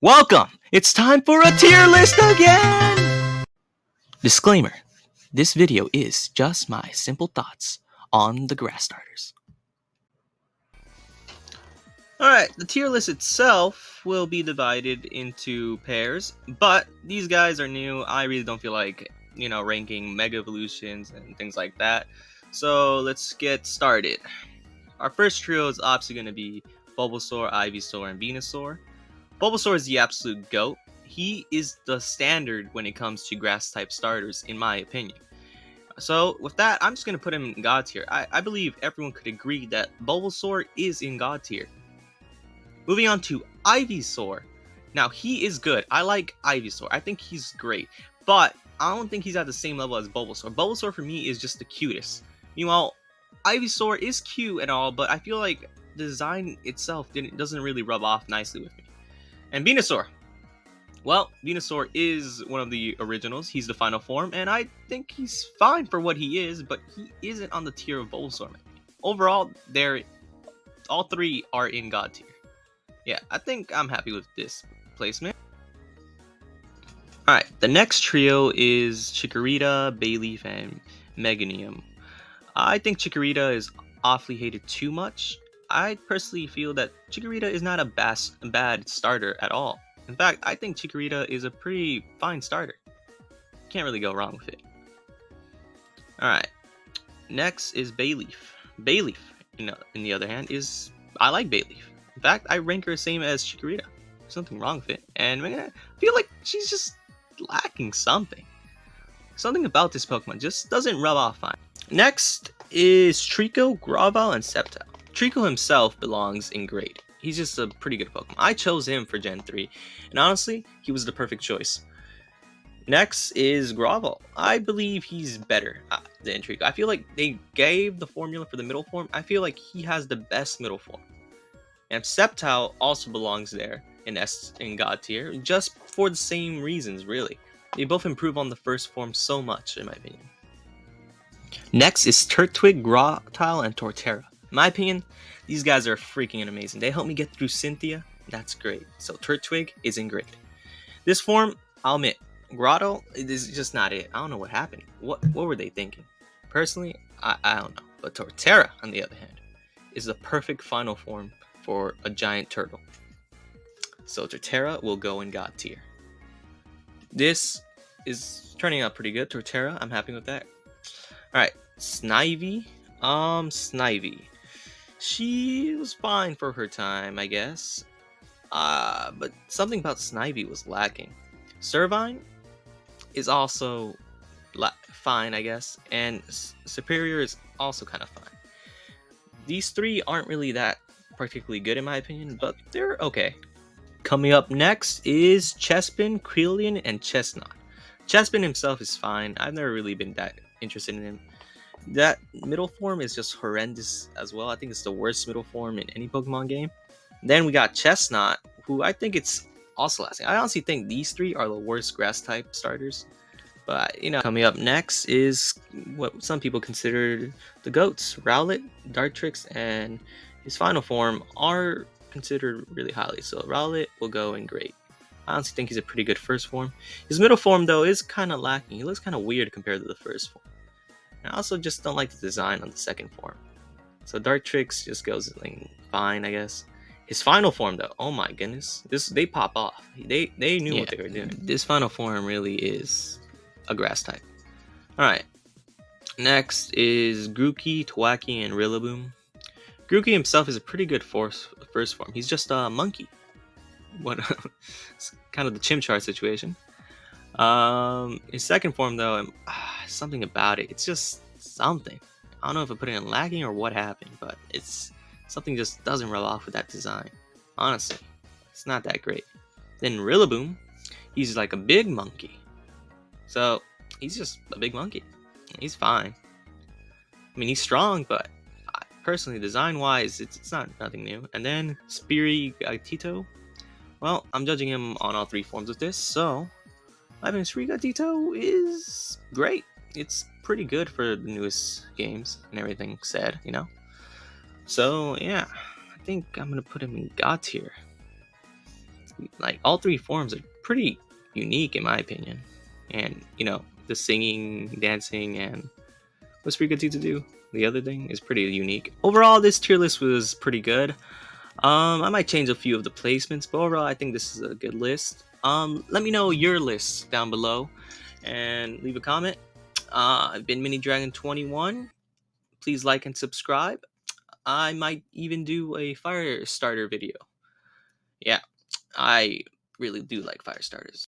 Welcome! It's time for a tier list again! Disclaimer. This video is just my simple thoughts on the grass starters. Alright, the tier list itself will be divided into pairs, but these guys are new. I really don't feel like, ranking Mega Evolutions and things like that. So let's get started. Our first trio is obviously going to be Bulbasaur, Ivysaur, and Venusaur. Bulbasaur is the absolute GOAT. He is the standard when it comes to grass-type starters, in my opinion. So, with that, I'm just going to put him in God tier. I believe everyone could agree that Bulbasaur is in God tier. Moving on to Ivysaur. Now, he is good. I like Ivysaur. I think he's great. But I don't think he's at the same level as Bulbasaur. Bulbasaur, for me, is just the cutest. Meanwhile, Ivysaur is cute and all, but I feel like the design itself doesn't really rub off nicely with me. And Venusaur. Well, Venusaur is one of the originals. He's the final form, and I think he's fine for what he is, but he isn't on the tier of Bulbasaur. Overall, all three are in God tier. Yeah, I think I'm happy with this placement. Alright, the next trio is Chikorita, Bayleef, and Meganium. I think Chikorita is awfully hated too much. I personally feel that Chikorita is not a bad starter at all. In fact, I think Chikorita is a pretty fine starter. Can't really go wrong with it. Alright, next is Bayleef. Bayleef, in the other hand, I like Bayleef. In fact, I rank her the same as Chikorita. There's nothing wrong with it. And I feel like she's just lacking something. Something about this Pokemon just doesn't rub off fine. Next is Trico, Gravol, and Sceptile. Trico himself belongs in grade. He's just a pretty good Pokemon. I chose him for Gen 3, and honestly, he was the perfect choice. Next is Gravol. I believe he's better than Trico. I feel like they gave the formula for the middle form. I feel like he has the best middle form. And Sceptile also belongs there in God tier, just for the same reasons, really. They both improve on the first form so much, in my opinion. Next is Turtwig, Grotile, and Torterra. In my opinion, these guys are freaking amazing. They helped me get through Cynthia. That's great. So Turtwig is in great. This form, I'll admit, Grotto is just not it. I don't know what happened. What were they thinking? Personally, I don't know. But Torterra, on the other hand, is the perfect final form for a giant turtle. So Torterra will go in God tier. This is turning out pretty good. Torterra, I'm happy with that. Alright, Snivy. Snivy. She was fine for her time, I guess. But something about Snivy was lacking. Servine is also fine, I guess. And Superior is also kind of fine. These three aren't really that particularly good in my opinion, but they're okay. Coming up next is Chespin, Quillian, and Chestnut. Chespin himself is fine. I've never really been that interested in him. That middle form is just horrendous as well. I think it's the worst middle form in any Pokemon game. Then we got Chestnut, who I think it's also lasting. I honestly think these three are the worst grass type starters. But, coming up next is what some people consider the GOATs. Rowlet, Dartrix, and his final form are considered really highly. So Rowlet will go in great. I honestly think he's a pretty good first form. His middle form, though, is kind of lacking. He looks kind of weird compared to the first form. I also just don't like the design on the second form. So Dartrix just goes fine, I guess. His final form, though, oh my goodness. They pop off. They knew what they were doing. This final form really is a grass type. Alright. Next is Grookey, Thwackey, and Rillaboom. Grookey himself is a pretty good first form. He's just a monkey. It's kind of the Chimchar situation. His second form, though, something about it. It's just something. I don't know if I put it in lacking or what happened, but it's something just doesn't rub off with that design. Honestly, it's not that great. Then Rillaboom, he's like a big monkey. So he's just a big monkey. He's fine. I mean, he's strong, but personally, design-wise, it's not nothing new. And then Sprigatito. Well, I'm judging him on all three forms of this, so I mean, Sprigatito is great. It's pretty good for the newest games and everything said, So, yeah, I think I'm going to put him in God tier. Like all three forms are pretty unique in my opinion, and the singing, dancing, and what's Pikachu to do? The other thing is pretty unique. Overall, this tier list was pretty good. I might change a few of the placements, but overall, I think this is a good list. Let me know your lists down below and leave a comment. I've been Mini Dragon 21. Please like and subscribe. I might even do a fire starter video. Yeah, I really do like fire starters.